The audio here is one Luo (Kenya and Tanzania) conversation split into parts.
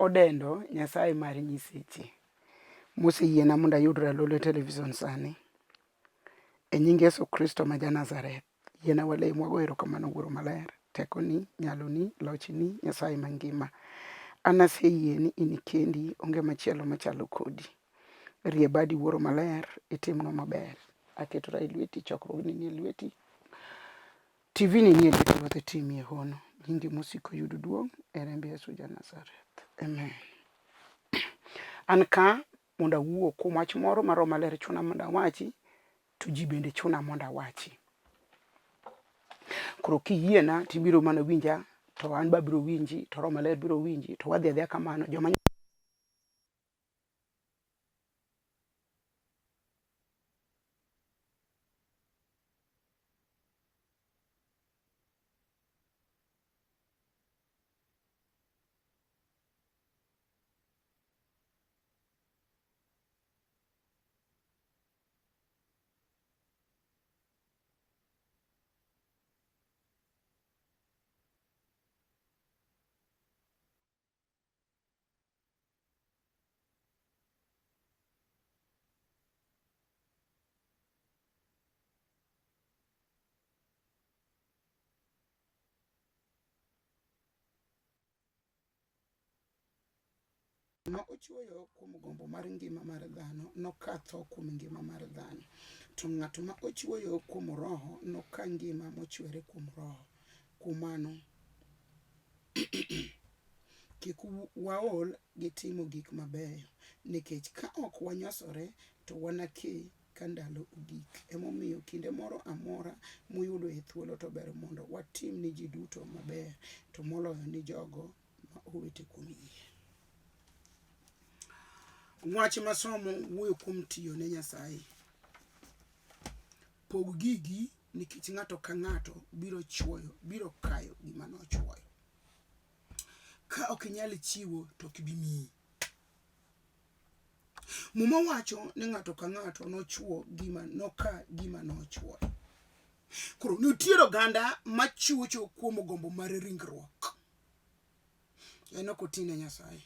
odendo Nyasaye mar nyiseche moseyiena mondo ayudra Lolwe television sani. E nying Yesu Kristo ma Nazareth, yiena walem wago erokamano Wuoro Maler, tekoni, nyaloni, lochni, Nyasaye mangima. An aseyie ni in kendi onge machielo machalo kodi. Rie badi Wuoro Maler, itimnwa maber. Aketora e lweti, chokruogni ni e lweti. TV ni e lweti, Ruoth timie hono. Nyingi mosiko yudo duong' e remb Yesu Nazareth. Amen. An ka mondo awuo kuom wach moro ma Roho Maler chuna mondo awachi, to ji bende chuna mondo awachi. Koro kiyiena tibiro mana winja, to an ba biro winji, to Roho Maler biro winji, to wadhi adhiya kamano. Joma ma ochuoyo kuom gombo mar ngima mar dhano nokatho kuom ngima mar dhano, to ng'ato ma ochuoyo kuom roho noka ngima mochwere kuom roho. Kuom mano kik waol gi timo gik mabeyo, nikech ka ok wanyosore to wanake ka ndalo ogik. Emomiyo kinde moro amora muyudo e thuolo to ber mondo watim ni ji duto maber, to moloyo ni jogo ma owete kuom yie. Wach masomo wuoyo kuom tiyo ne Nyasaye. Pog gigi nikech ng'ato ka ng'ato biro chuoyo, biro kayo gima nochuoyo. Ka ok inyal chiwo to ok bi miyi. Muma wacho ni ng'ato ka ng'ato nochuo noka gima nochuoyo. Koro nitiere oganda machuocho kuom gombo mar ringruok. En ok oti ne Nyasaye.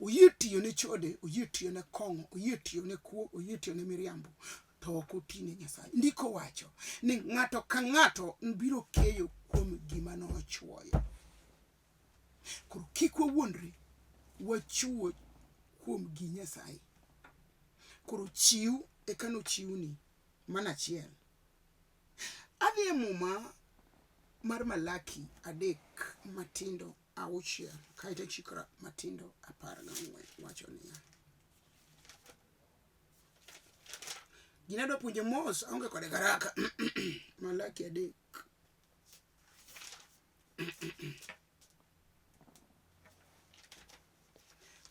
Oyie tiyo ne chode, oyie tiyo ne kong'o, oyie tiyo ne kuo, oyie tiyo ne miriambo, to ok oti ne Nyasaye. Ndiko wacho ni ng'ato ka ng'ato biro keyo kuom gima nochuoyo. Koro kik wawuondre, wachuo kuom gi Nyasaye. Koro chiw eka nochiwni mana achiel. Adhi e muma mar Malaki 3 matindo 6 kaito chikra matindo 14 wacho niya. Gina do puonje mos aonge kode garaka. Malaki 3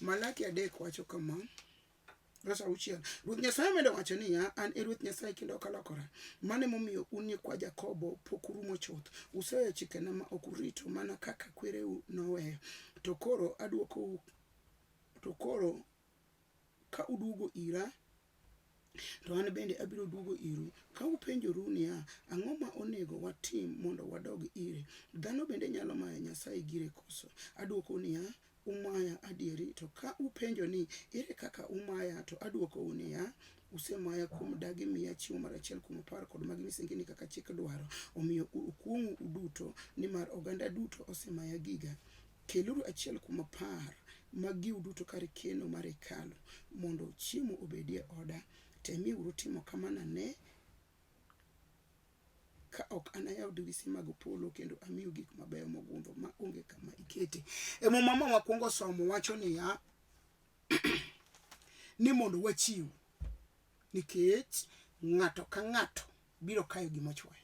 Malaki 3 wacho kama. Verse 6. Ruoth Nyasaye medo wacho niya, an e Ruoth Nyasaye kendo ok alokra. Mano emomiyo un nyikwa Jakobo pok urumo chuth. Useweyo chikena ma ok urito mana kaka kwereu noweyo. To koro ka uduogo ira, to an bende abiro duogo iru. Ka upenjoru niya, ang'o ma onego watim mondo wadog ire? Dhano bende nyalo mayo Nyasaye gire koso? Aduoko niya, umaya adieri. To ka upenjo ni ere kaka umaya, to aduoko niya, usemaya kuom dagi miya chiwo mar achiel kuom 10 kod mag misengini kaka chik dwaro. Omiyo ukuong'u uduto, nimar oganda duto osemaya giga. Keluru achiel kuom 10 mag giu duto kar keno mar hekalu, mondo chiemo obedie oda. Temiuru timo kamano ne ka ok anayaw dirisni mag polo kendo amiyo gik mabeyo mogundho ma onge kama ikete. Mama wakwongo somo wacho niya, ni mondo wachiw, nikech ng'ato ka ng'ato biro kayo gima chuoyo.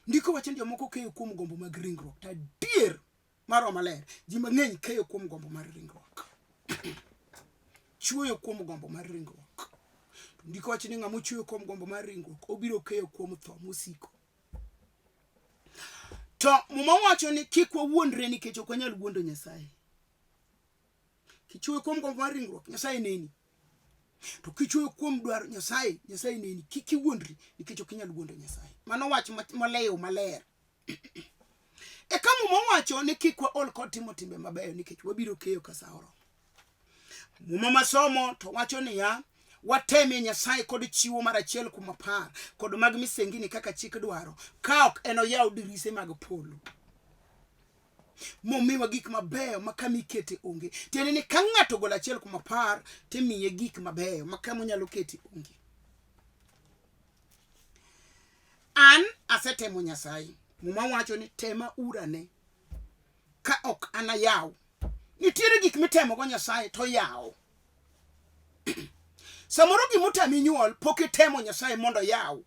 Ndiko wacho ni jomoko keyo kuom gombo mag ringruok, ta dier mar Roho Maler ji mang'eny keyo kuom gombo mar ringruok. Chuoyo kuom gombo mar ringruok. Ndiko wacho ni ng'ama chuoyo kuom gombo mar ringruok obiro keyo kuom tho mosiko. To muma wacho ni kik wawuondre nikech ok wanyal wuondo Nyasaye. Kichuoyo kuom gombo mar ringruok, Nyasaye neni. To kichuoyo kuom dwaro Nyasaye, Nyasaye neni. Kik iwuondri nikech ok inyal wuondo Nyasaye. Mano wach molewo maler. Eka muma wacho ni kik waol kod timo timbe mabeyo nikech wabiro keyo ka sa oromo. Muma masomo to wacho niya, wateme Nyasaye kod chiwo mar achiel kuom apar kod mag misengini kaka chik dwaro, ka ok en oyaw dirise mag polo. Momiwa gik mabeyo makama ikete onge. Tiende ni ka ng'ato golo achiel kuom apar timiye gik mabeyo makama onyalo kete onge. An asetemo Nyasaye. Muma wacho ni tema urane ka ok anayaw. Nitiere gik mitemo go Nyasaye to yaw. Samoro gimutami nyuol pok itemo Nyasaye mondo yaw.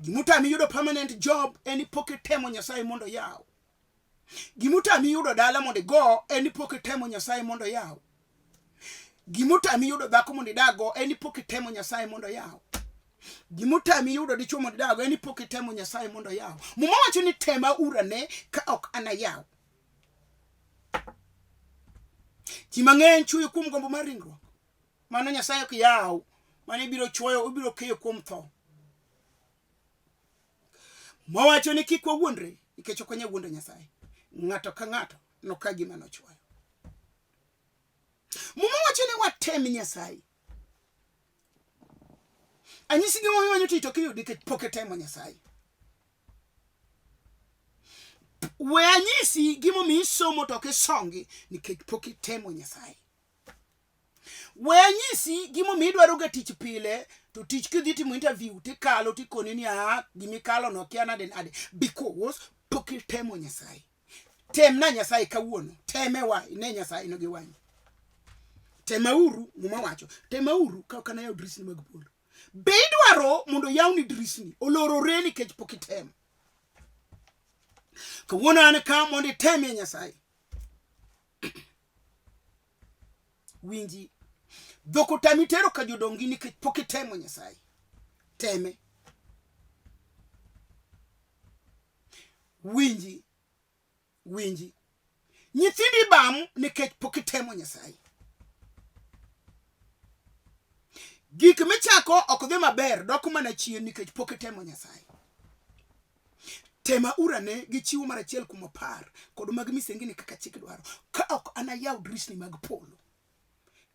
Gimutami yudo permanent job eni pok itemo Nyasaye mondo yaw. Gimutami yudo dala mondo go eni pok itemo Nyasaye mondo yaw. Gimutami yudo dhako mondo idago eni pok itemo Nyasaye mondo yaw. Gimutami yudo dichuo mondo idago eni pok itemo Nyasaye mondo yaw. Muma wacho ni tema urane ka ok anayaw. Ji mang'eny chuyo kuom gombo mar ringruok. Mano Nyasaye ok yaw, mano ibiro chuoyo, ibiro keyo kuom tho. Mawacho ni kik wawuondre, nikech ok wanyal wuondo Nyasaye. Ng'ato ka ng'ato noka gima nochuoyo. Muma wacho ni watem Nyasaye. Anyisi gima wanyo tito kiyudi nikech pok itemo Nyasaye. We anyisi gima misomo to kisongi nikech pok itemo Nyasaye. We anyisi gima midwaro ga tich pile to tich kidhi timo interview tikalo tikoni ni gimi kalo no kia nade nade because pok itemo Nyasaye. Temna Nyasaye kawuono, teme wa ine Nyasaye no gi wanyi. Temauru, muma wacho, temauru ka kana yaw Dirisni mag polo. Be idwaro mondo yawni Dirisni olorore nikech pok itemo. Kawuono an ka mondo iteme Nyasaye. Winji, dhoko tamitero ka jodongi nikech pok itemo Nyasaye. Teme. Winji, nyithindi bam nikech pok itemo Nyasaye. Gik michako ok dhi maber dok mana chien nikech pok itemo Nyasaye. Tema urane gi chiwo mar achiel kuom apar kod mag misengini kaka chik dwaro, ka ok anayaw Dirisni mag polo.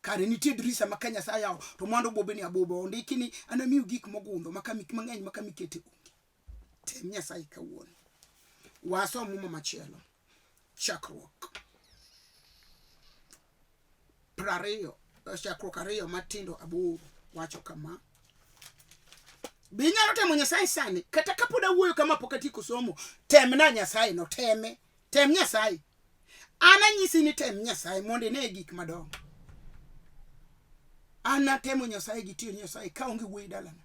Kare nitie dirisa ma ka Nyasaye yaw to mondo bobe ni abobo ondiki ni anamiyo gik mogundho makamik mang'eny makamikete onge. Tem Nyasaye kawuono. Waso muma machielo. Chakruok 20, chakruok 2 matindo 8 wacho kama. Binyalo temo Nyasaye sani, kata kapod awuoyo kama pok atieko somo, temna Nyasaye no teme. Tem Nyasaye. Ana nyisi ni tem Nyasaye mondo ine gik madongo. Ana temo Nyasaye gi tiyo Nyasaye ka onge wuoyi dalana.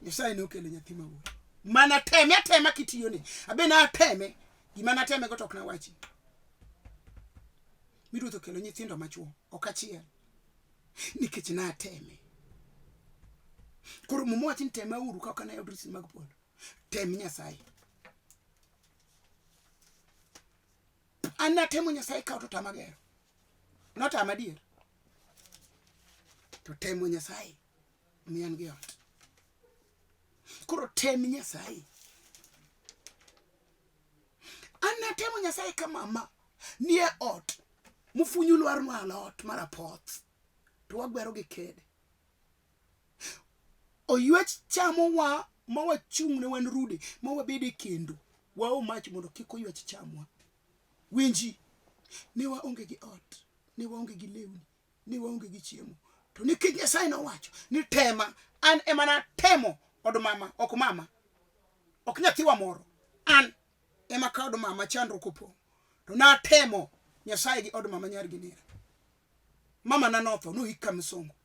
Nyasaye ne okelo nyathi mawuoyi. Mana teme atema kitiyo ni. Abe na teme, gima na teme go tok na wachi. Ruoth okelo nyithindo machuo, ok achiel. Nikech na teme. Koro muma wacho ni tema uru ka kana yaw Dirisni mag polo. Tem Nyasaye. Ana temo Nyasaye ka to tamagero. Not amadier. To temo Nyasaye mian gi ot. Koro tem Nyasaye. Ana temo Nyasaye ka mama nie ot mufunyu lwar no alot marapoth to wagwero gi kede. Oyuech chamo wa ma wachung ne wan rude ma wabede kendo wao mach mondo kik oyuech chamwa. Winji, ne waonge gi ot, ne waonge gi lewni, ne waonge gi chiemo. To nikech Nyasaye no wacho ni tema, an emana temo od mama, ok mama, ok nyathiwa moro. An ema ka od mama chandro kopo. To na temo Nyasaye gi od mama nyar gi nera. Mama na notho no hika msongo.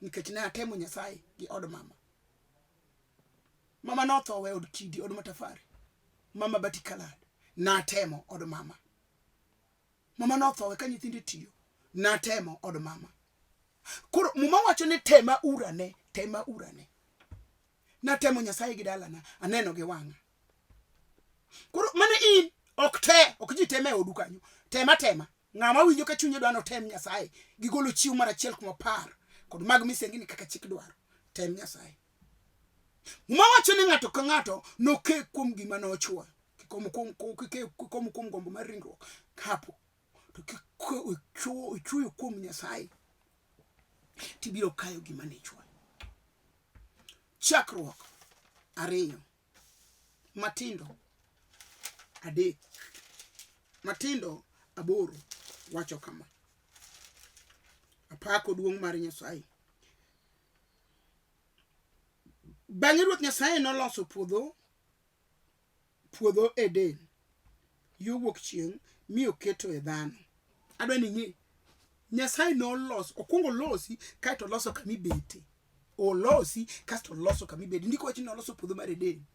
Nikech na temo Nyasaye gi od mama. Mama notho we od kidi, od matafari. Mama batikalad. Na temo od mama. Mama notho we ka nyithinde tiyo. Na temo od mama. Koro muma wacho ni tema urane, tema urane. Na temo Nyasaye gi dalana, aneno gi wanga. Koro mane in ok ji teme odu kanyo. Tema. Ng'ama winjo ka chunye dwano tem Nyasaye gi golo chiwo mar achiel kuom apar kod mag misengini kaka chik dwaro. Tem Nyasaye. Muma wacho ni ng'ato ka ng'ato noke kuom gima nochuo. Kuom gombo mar ringruok kapo to chuo kuom Nyasaye tibiro kayo gima ne chwo. Chakruok 2 Matindo 3 Matindo 8 wacho kama: apako duong' mar Nyasaye. Bang'e Ruoth Nyasaye noloso puodho Eden yo wuok chieng' mi oketo e dhano. Adwa ni ng'e Nyasaye noloso, okwongo losi kaito loso kama ibete. Olosi kasto loso kama ibete. Ndiko wacho ni oloso puodho mar Eden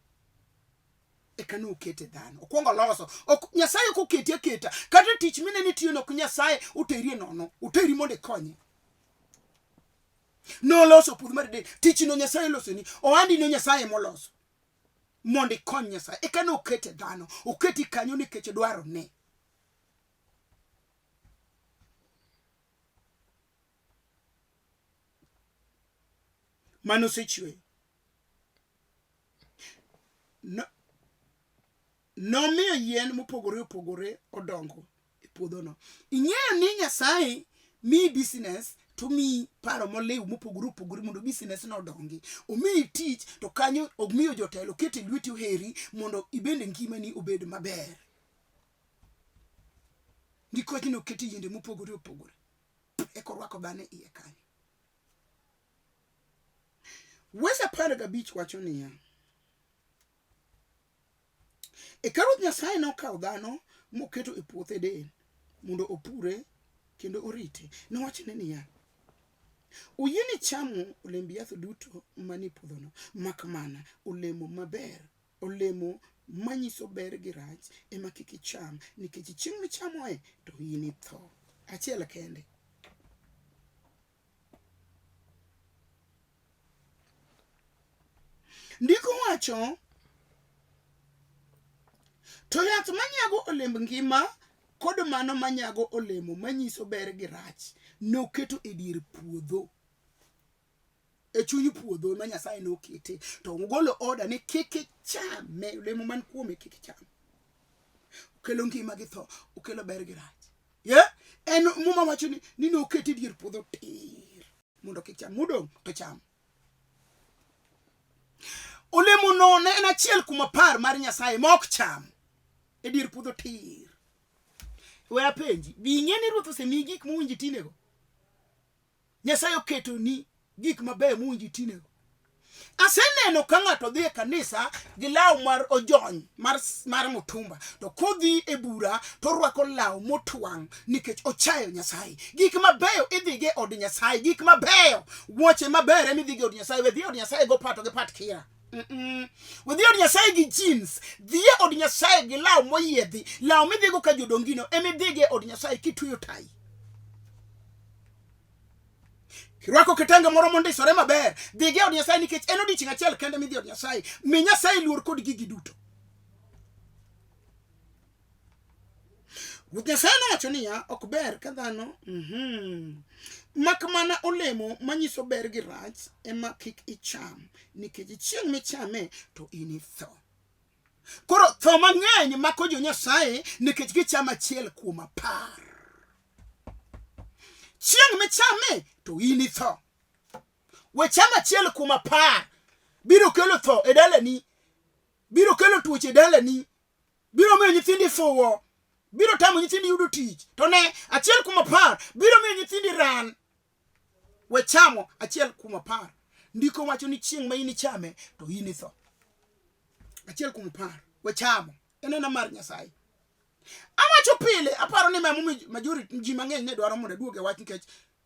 eka no okete dhano. Okwongo loso. Nyasaye ok oketi aketa. Kata tich mine ni tiyo nok Nyasaye oteri nono. Oteri mondo ikonye. No loso puodho mar Eden. Tich no Nyasaye loso ni. Ohandi no Nyasaye moloso mondo ikony Nyasaye. Eka no okete dhano. Oketi kanyo nikech dwaro ne. Mano sechwe. No miyo yien mopogore odongo e puodho no. Ing'eyo ni Nyasaye mi business to mi paro molew mopogore mondo business no dongi. Omi tich to kanyo omiyo jotelo kete lweti oheri mondo ibende ngimani obed maber. Ndiko ni oketi yiende mopogore e korwako dhano iye kanyo. Wesa 15 wacho niya: eka Ruoth Nyasaye nokawo dhano moketo e puothe Eden mondo opure kendo orite. Nowachone niya: uyieni chamo olemb yath duto manie puodhono, mak mana olemo maber, olemo manyiso ber gi rach ema kik icham, nikech chieng' michamoe to initho. Achiel kende. Ndiko wacho, to yath manyago olemb ngima kod mano manyago olemo manyiso ber gi rach noketo e dier puodho. E chuny puodho ma Nyasaye nokete. To ogolo order ni kik chame, olemo man kuome kik cham. Okelo ngima gi tho, okelo ber gi rach. En muma wacho ni nokete dier puodho tir mondo kik cham, mudong to cham. Olemo no ne en achiel kuom 10 mar Nyasaye ma ok cham e dier puodho tir. We apenji, bi ing'e ni Ruoth osemi gik mowinji tinego? Nyasaye oketo ni gik mabeyo mowinji tinego. Aseneno ka ng'ato dhi e kanisa gi law mar ojony mar mutumba, to kodhi e bura to rwako law motwang' nikech ochayo Nyasaye. Gik mabeyo idhige od Nyasaye, gik mabeyo, wuoche maber ema idhige od Nyasaye. We dhi od Nyasaye go pato gi pat kira. We dhi od Nyasaye gi jeans, dhi od Nyasaye gi law moyiedhi, law midhigo ka jodongino ema idhige od Nyasaye kitweyo tai. Kirwako kitanga moro mondisore maber, dhige od Nyasaye nikech en odiochieng' achiel kende midhi od Nyasaye. Mi Nyasaye luor kod gigi duto. Ruoth Nyasaye nowacho niya, ok ber ka dhano mak mana olemo manyiso ber gi rach ema kik icham, nikech chieng' michame to initho. Koro tho mang'eny mako jo Nyasaye nikech gichamo achiel kuom 10. Chieng' michame to initho. We chama achiel kuom 10 biro kelo tho e dalani, biro kelo tuoche e dalani, biro miyo nyithindi fuwo, biro tamo nyithindi yudo tich. To ne achiel kuom 10 biro miyo nyithindi ran. We chamo achiel kuom 10. Ndiko wacho ni chieng' ma inichame to initho. Achiel kuom 10 we chamo. Enena mar Nyasaye. Awacho pile, aparo ni majority ji mang'eny ne dwaro mondo duoge wach nikech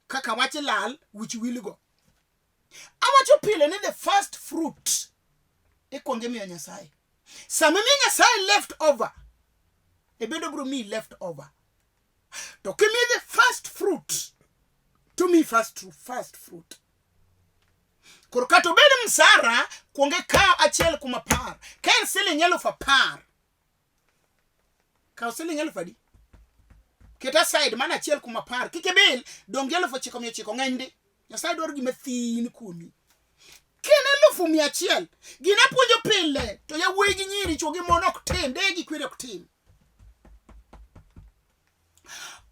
kaka wach lal wich wilgo. Awacho pile ni the first fruit ikwonge miyo Nyasaye. Sama miyo Nyasaye left over, bedo bro mi left over. To kimi the first fruit, to me first fruit. Koro kato bedo msara kwonge kao achiel kuom 10. Kaen siling 10,000. Kao siling 10,000 keta side mana achiel kuom 10. Kike bil dong 9,900 ng'enydi. Nyasaye dwaro gima thin kuomi. Kene 100,000 gina puonjo pile to yawuoyi gi nyiri chwo gi mon ok tim, de gi kwere ok tim.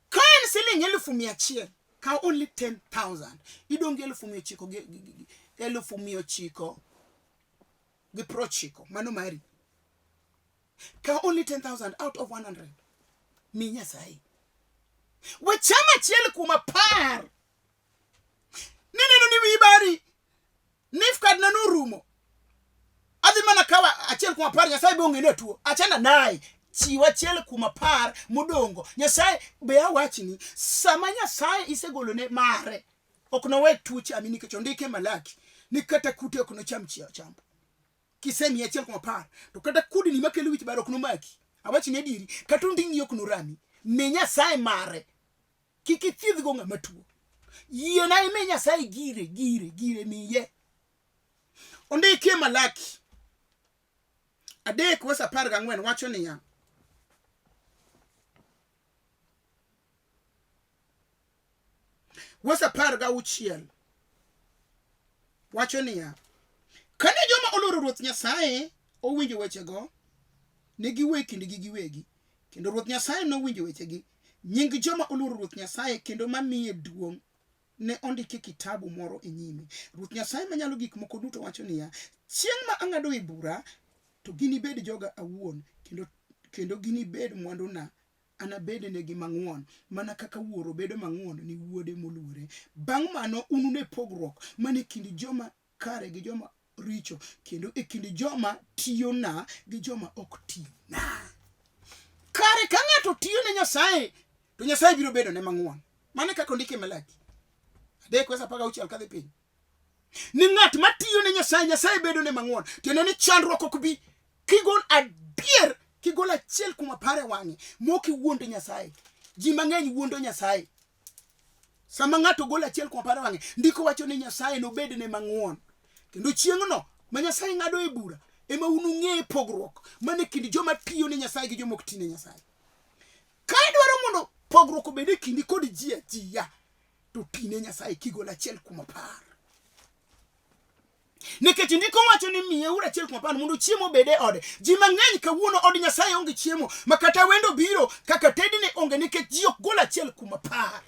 Ka siling 1,100 ka only 10,000 idonge 1,900 gi prochiko mano mari ka only 10,000 out of 100 mi Nyasaye we chama chiel kuma par neno ni wibari nifkad na urumo adhi mana kawa achiel kuma par Nyasaye bonge ne tuo achana naye chiwa chiel kuma par modongo Nyasaye be awachni sama Nyasaye isegolo ne mare ok no we tuoche amini ke chondike Malaki ni kata kute ok no cham chambo kisemi achiel kuma par to kata kudi ni makelo wich bar ok no maki awachni adiri kata ndingi ok no rami me Nyasaye mare kiki thiedh go ng'ama tuo yie na ime Nyasaye gire miye ondike Malaki 3:14 wacho niya wasa par ga uchiel wacho niya kane joma oloro Ruoth Nyasaye owinjo wechego ne giwe kindgi giwegi kendo Ruoth Nyasaye nowinjo wechegi nying joma oloro Ruoth Nyasaye kendo mamiye duong' ne ondike kitabu moro e nyime. Ruoth Nyasaye manyalo gik moko duto wacho niya chieng' ma ang'ado e bura to ginibed joga awuon kendo ginibed mwanduna anabede negi mang'won mana kaka wuoro bedo mang'won ni wuode moluore. Bang' mano unune pogruok mane kind joma kare gi joma richo kendo e kind joma tiyona gi joma ok tiyona. Kare ka ng'ato tiyo ne Nyasaye to Nyasaye biro bedo ne mang'won. Mane kaka ondike Malaki 3:16 kadhi piny. Ni ng'at matiyo ne Nyasaye bedo ne mang'won. Tiende ni chandruok ok bi kigon adier kigol achiel kuma pare wang'e moki wuonde Nyasaye. Ji mang'eny wuondo Nyasaye. Sama ng'ato gol achiel kuma pare wang'e ndiko wacho ni Nyasaye no bed ne mang'won. Kendo chieng'no ma Nyasaye ng'ado e bura ema unung'e pogruok mane kind joma tiyo ne Nyasaye gi joma ok ti ne Nyasaye. Ka idwaro mondo pogruok obed e kindi kod ji ajiya to ti ne Nyasaye kigol achiel kuma par. Nikech ndiko wacho ni miye ura achiel kuma par mondo chiemo bede ode. Ji mang'eny kawuono od Nyasaye onge chiemo makata wendo biro kaka tedne onge nikech ji ok gol achiel kuma par.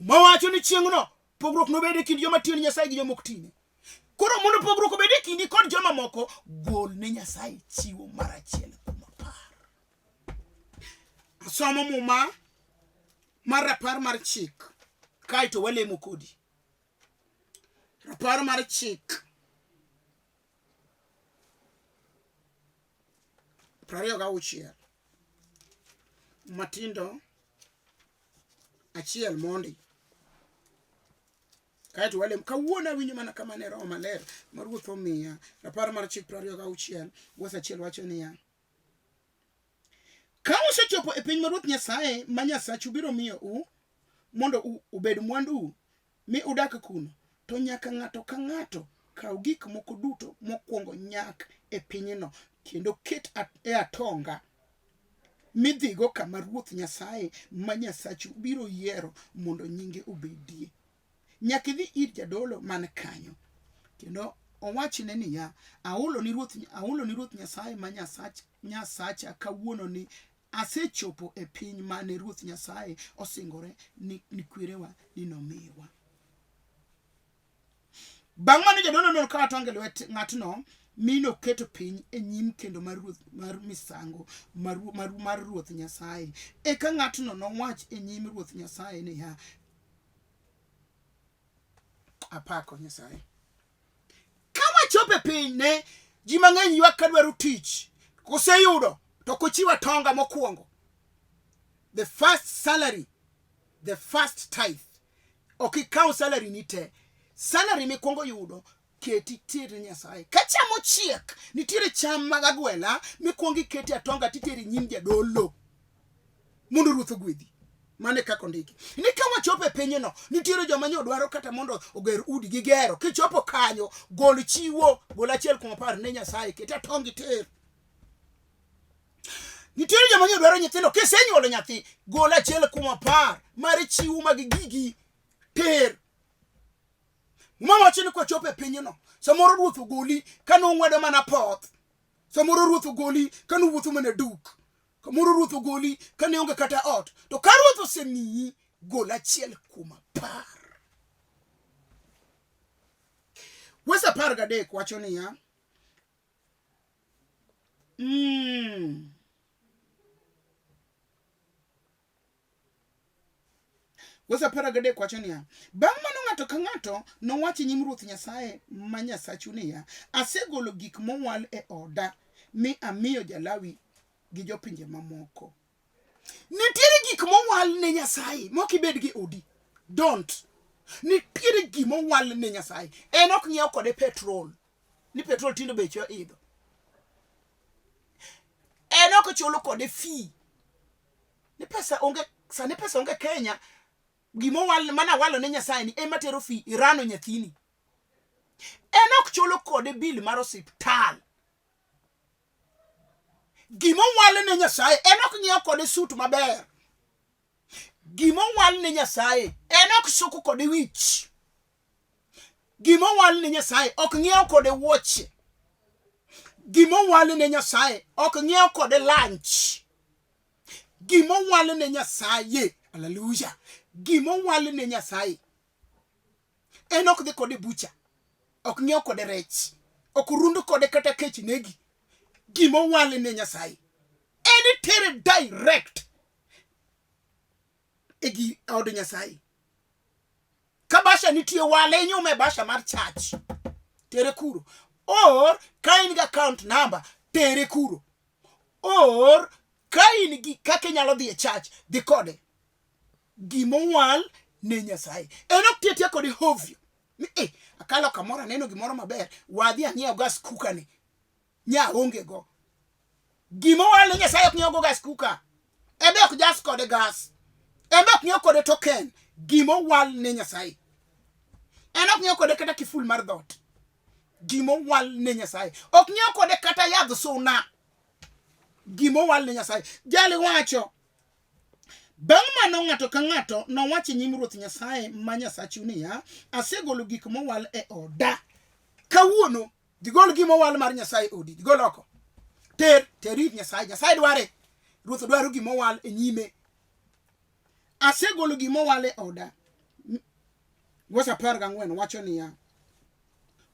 Mawacho ni chieng'no pogruok no bede kind joma tiyo ne Nyasaye gi joma ok tine. Koro mondo pogruok obed e kindi kod joma moko gol ne Nyasaye chiwo mar achiel kuma par. Asomo muma mar rapar mar chik kaito walemo kodi. Rapar mar chik 26 matindo achiel mondi kaito walem kawuona winyo mana kama ne Roho Maler mar Ruoth omiya. Rapar mar chik 26 wasa achiel wacho niya ka usechopo e piny mar Ruoth Nyasaye ma Nyasachu biro miyo u mondo ubed mwandu mi udak kuno to nyaka ng'ato ka ng'ato kaw gik moko duto mokwongo nyak e pinyno kendo ket e atonga midhigo kama Ruoth Nyasaye ma Nyasachu biro yiero mondo nyinge obedie. Nyaka idhi ir jadolo man kanyo kendo owachne niya aulo ni Ruoth Nyasaye ma Nyasacha kawuono ni asechopo e piny mane Ruoth Nyasaye osingore ni kwerewa ni nomiwa. Bang' mane jadolo no ka atonge lwet ng'atno mino keto piny e nyim kendo mar Ruoth mar misango mar Ruoth Nyasaye. Eka ng'atno nowach e nyim Ruoth Nyasaye niya apako Nyasaye. Ka wachopo e piny ne ji mang'eny ywak ka dwaro tich koseyudo to kochiwa tonga mokwongo. The first salary, the first tithe. Okikaw salary ni te. Salary mikwongo yudo keti tiri Nyasaye. Ka cham ochiek nitiere cham mag agwela mikwongo keti atonga titiri nyim jadolo mondo Ruoth ogwedhi. Mane kako ndiki. Ni ka wachopo e pinyno nitiere joma nyo dwaro kata mondo oger udi gigero. Kichopo kanyo gol chiwo gol achiel kuma par ne Nyasaye keti atongi tiri. Nitiere joma nyo dwaro nyithindo kisenyuolo nyathi gol achiel kuma par mar chiwo mag gigi ter. Mawacho ni kwa chope pinyno samoro Ruoth ogoli kano ng'wedo mana poth. Samoro Ruoth ogoli kano wuotho mana duk. kamoro Ruoth ogoli kane onge kata ot, to ka Ruoth osemiyi, gol achiel kuom apar. Wes 13 wacho niya, Wes 13 wacho niya, bang' mano ng'ato ka ng'ato nowacho nyim Ruoth Nyasaye ma Nyasachu niya, asegolo gik mowal e oda mi amiyo Jalawi gi jopinje mamoko. Nitiere gik mowal ne Nyasaye mok ibed gi odi. Don't. Nitiere gik mowal ne Nyasaye. En ok nyiew kode petrol. Ni petrol tindo beche idho. En ok chulo kode fee. Ni pesa onge, sani pesa onge Kenya. Gimo wal mana walo ne Nyasaye ni ema tero fee irano nyathini. En ok chulo kode bill mar osiptal. Gimo wal ne Nyasaye en ok nyiew kode suit maber. Gimo wal ne Nyasaye en ok suko kode wich. Gimo wal ne Nyasaye ok nyiew kode wuoche. Gimo wal ne Nyasaye ok nyiew kode lunch. Gimo wal ne Nyasaye, hallelujah. Gimo wal ne Nyasaye en ok dhi kode bucha. Ok nyiew kode rech. Ok rundu kode kata kech negi. Gimo wal ne Nyasaye en tere direct egi od Nyasaye. Kabasha nitie wale nyume basha mar church. Tere kuro. Or kain ga account number tere kuro. Or kain gi kake nyalo dhi e church dhi kode. Gimo wal ne Nyasaye. Enok tietia kode hovyo. Akalo kamora neno gimoro maber. Wadhi anyiew gas cooker ni. Nya onge go. Gimo wal ne Nyasaye ok nyiew go gas cooker. Ebe ok jas kode gas. Ebe ok nyiew kode token. Gimo wal ne Nyasaye. Enok nyiew kode kata kiful mar dhot. Gimo wal ne Nyasaye. Ok nyiew kode kata yadh suna. Gimo wal ne Nyasaye. Jali wacho. Bang' mano ng'ato ka ng'ato nowacho nyim Ruoth Nyasaye ma Nyasachu niya, asegolo gik mowal e oda. Kawuono digol gimo wal mar Nyasaye odi. Digol oko. Teri Nyasaye. Nyasaye dware. Ruoth dwaro gimo wal e nyime. Asegolo gimo wal e oda. Wes 14 wacho niya,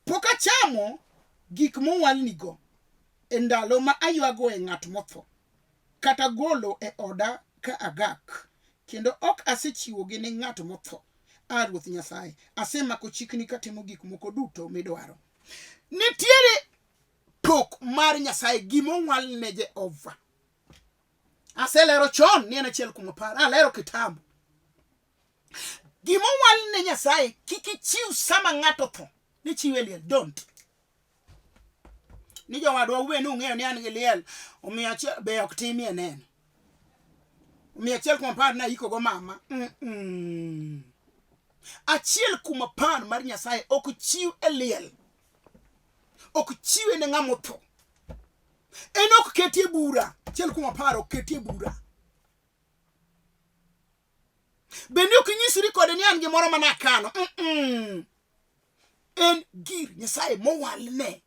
pok achamo gik mowal nigo e ndalo ma aywago e ng'at motho, kata golo e oda ka agak, kendo ok asechiwogi ne ng'at motho. Ruoth Nyasaye, asemako chikni katimo gik moko duto midwaro. Nitiere pok mar Nyasaye gimowal ne Jehova. Aselero chon ni en achiel kuom apar. Alero kitambo. Gimowal ne Nyasaye kik ichiw sama ng'ato tho. Ni chiwe liel. Don't. Ni jowadwa uwenu ung'eyo ni an gi liel. Omiyo achiel be ok timie neno. Omiyo achiel kuom apar na iko go mama. Achiel kuom apar mar Nyasaye ok chiw e liel. Ok chiwe ne ng'ama otho. En ok ketie bura. Achiel kuom apar ok ketie bura. Bende ok nyisri kode ni an gimoro mana kano. En gir Nyasaye mowal ne.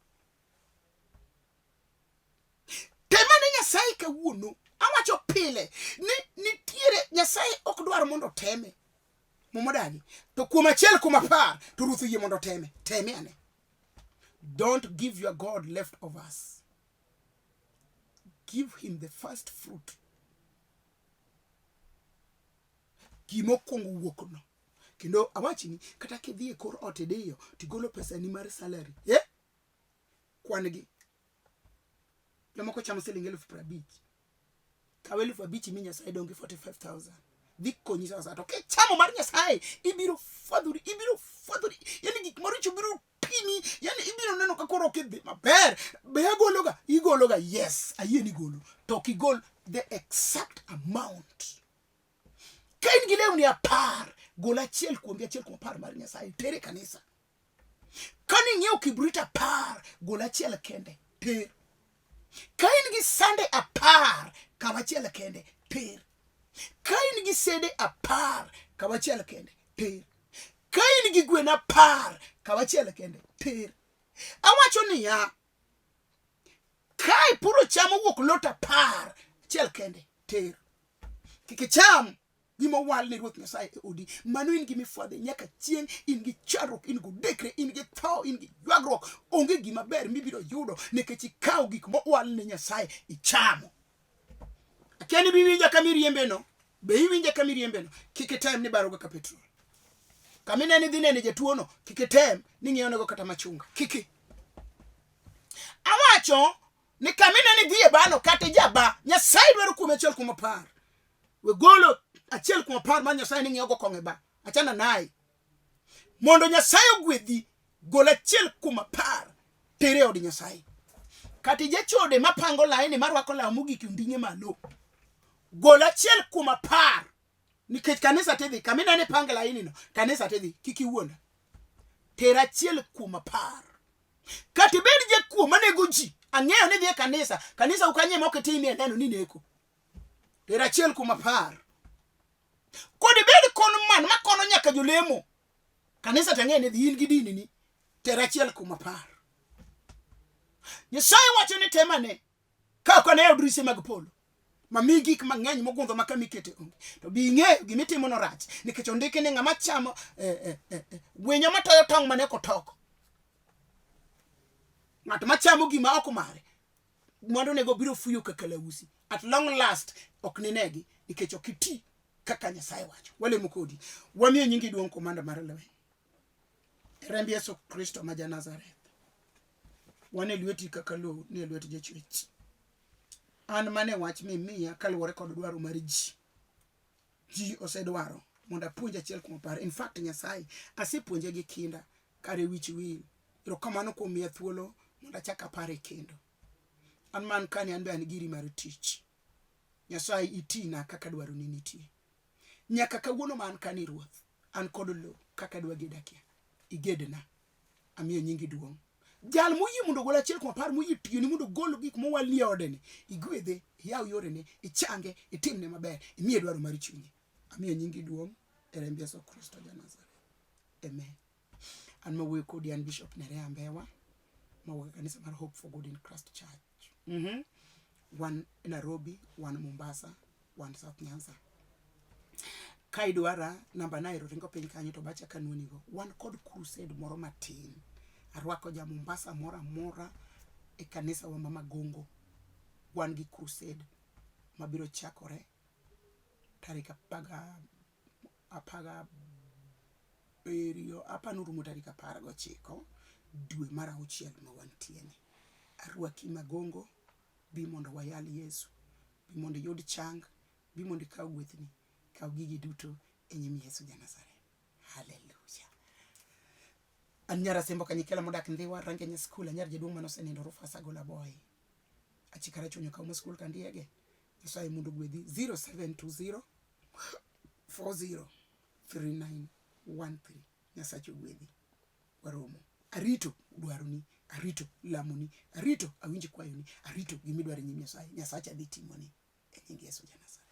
Tema ne Nyasaye kawuono. Awacho pile. Nitiere Nyasaye ok dwar mondo teme. Momodagi. To kuom achiel kuom apar to Ruoth yie mondo teme. Teme ane. Don't give your God leftovers. Give him the first fruit. Gimo kongo wuok no. Kendo awachini kata kidhi e kor ot edeyo tigolo pesa ni mar salary. Kwan gi. Jomoko chamo siling 50,000. Kawe 5,000 mi Nyasaye donge 45,000. Dhi konyi sasa to ke chamo mar Nyasaye ibiro fadhuri. Yani gik maricho biro pimi. Yani ibiro neno ka koro kidhi maber. Be igologa. Yes, ayie ni golo. To kigol the exact amount. Kain gileu ni apar. Gola achiel kuom apar mar Nyasaye. Tere kanisa. Kani nyiew kibrit apar. Gola achiel kende. Ter. Kain gi sande apar. Kawachiel kende. Ter. Kain gi sede apar. Kawachiel kende. Ter. Kain gi gwen apar. Kawachiel kende. Ter. Awacho niya. Kai puro chamo wuok lot apar. chiel kende ter kikicham gimo wal ni Ruoth Nyasaye odi mano in gimi fwadhe nyaka chieng in gi charok in gudekre in gi tho in gi ywagruok onge gima ber mibiro yudo nikech ikaw gik mo wal ni Nyasaye ichamo akeni biwinja kamiriembe no be iwinja kamiriembe no kikitem ni baroga ka petrol kamine ni dhine ni jatuo no kikitem ni ng'iewo nego kata machunga kiki awacho ni kamine ni dhiye bano kata jaba Nyasaye dwaro kuom achiel kuom apar we golo achiel kuom apar ma Nyasaye ni ng'iewo go konge ba achana naye mondo Nyasaye ogwedhi gol achiel kuom apar tere od Nyasaye kati jachode mapango laini marwako law mogik ndinge malo gol achiel kuom apar nikech kanisa tedhi kamina ne panga laini no kanisa tedhi kiki wuonda tera achiel kuom apar kati bed je kuom manego ji ang'eyo ni dhi kanisa ukanye moke timi neno ni neko tera achiel kuom apar kodi bed kono man makono nyaka jolemo kanisa tang'e ni dhi in gi dini ni tera achiel kuom apar Nyasaye wacho ni temane ka kone odrise mag polo mami gik mang'eny mogundho makamikete onge to bi ng'eyo gimitimo no rach nikech ondiki ni ng'ama chamo winyo matoyo tong' mane kotoko ng'at machamo gima ok mare mondo nego biro fuyo kakalausi at long last ok ninegi nikech okiti kaka Nyasaye wacho wale mukodi wamiyo nyingi duong' komanda mar Lolwe rembi Yesu Kristo ma ja Nazareth wane lweti kaka lo ni lweti jachwech an mane wach miya kaluwore kod dwaro mar ji osedwaro mondo apuonj achiel kuom apar in fact Nyasaye asepuonje gi kinda kare wich wil erokamano kuom miya thuolo mondo achak apare kendo an man kani an be an giri mar tich Nyasaye itina kaka dwaro ni nitie nyaka kawuono man kani Ruoth an kod lo kaka dwa gedakia igedna amiyo nyingi duong' jal moyie mondo gol achiel kuom apar moyie tiyo ni mondo gol gik mowalie odeni igwedhe yaw yorene ichange itimne maber imiye dwaro mar chunye amiyo nyingi duong' e remb Yesu Kristo ja Nazareth amen an mawuoyo kodi an Bishop Nereah Mbewa mawuoyo kanisa mar Hope for Good in Christ Church one Nairobi one Mombasa one South Nyanza kai dwara namba nairo ringo piny kanyo to bacha kanuonigo one kod crusade moro matin arwako ja Mombasa mora e kanisa wa Mama Gongo wan gi crusade mabiro chakore tarika apaga berio apanurumo tarika 19 dwe mar 6 ma wantieni arwaki Magongo bi mondo wayal Yesu bi mondo yud chang bi mondo kaw gwethni kaw gigi duto e nyim Yesu ja Nazareth hallelujah anyara sembo kanyikela modak ndhiwa range nya skul anyar jaduong' manosenindo Rufasa gola boy achikara chunyo kauma skul kandiege Nyasaye mondo gwedhi 0720 40 3913 Nyasaye gwedhi waromo arito dwaroni arito lamoni arito awinji kwayoni arito gimidwaro nyim Nyasaye adhi timoni e nying Yesu ja Nazareth